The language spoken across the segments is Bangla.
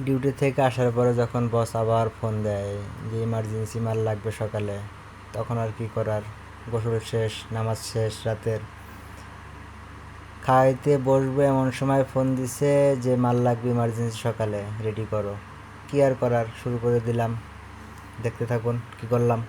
ডিউটি থেকে আসার পরে যখন বস আবার ফোন দেয় যে ইমার্জেন্সি মাল লাগবে সকালে, তখন আর কি করার। গোসল শেষ, নামাজ শেষ রাতের, খাইতে বসবো এমন সময় ফোন দিছে যে মাল লাগবে ইমার্জেন্সি সকালে, রেডি করো। কি আর করার, শুরু করে দিলাম। দেখতে থাকুন কি করলাম।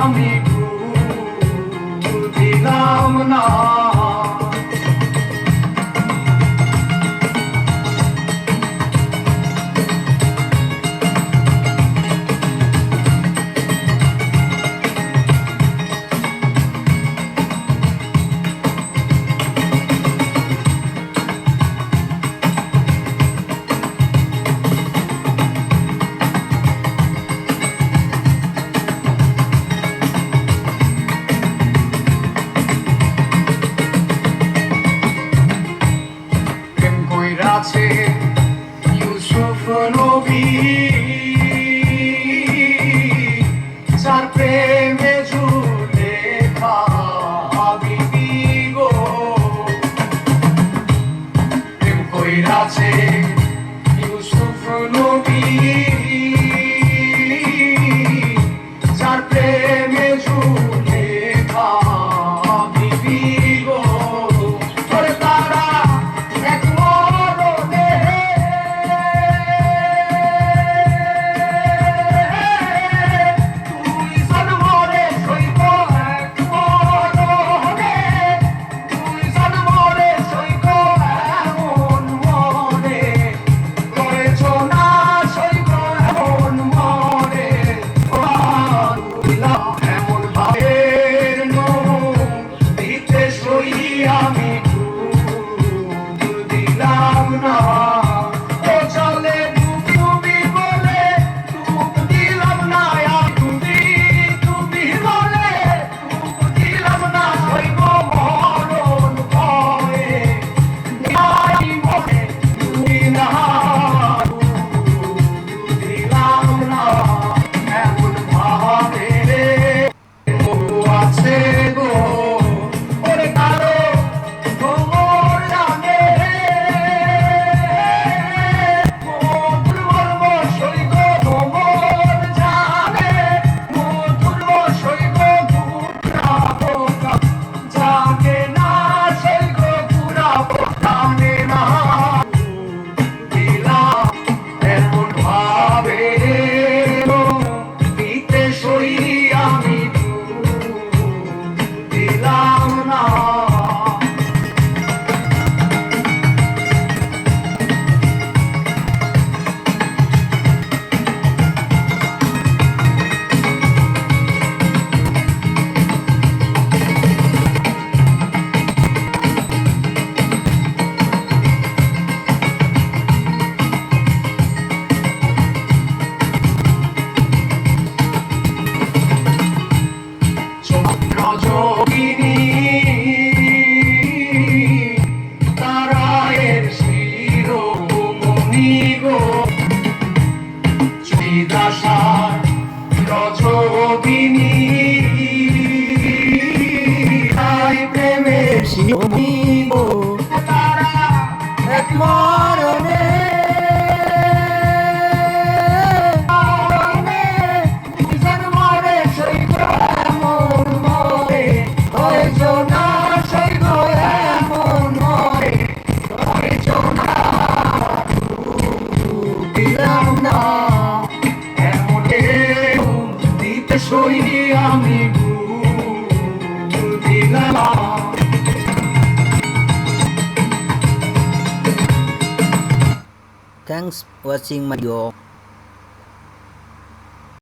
আমি দিলাম না। আছে ইউসুফ নবী, যার প্রেমে জুলেখা বিবি গো। প্রেম কইরাছে ইউসুফ নবী, যার প্রেমে জুলেখা বিবি গো। শিব তারা এক মরণে নিজের মরে সইব এমন মরে হয়েছো না সইব এমন মরে হয়েছো না দিলাম না এমন ঢেউ দিতে সইনি আমি ভুল দিলাম Thanks watching my video.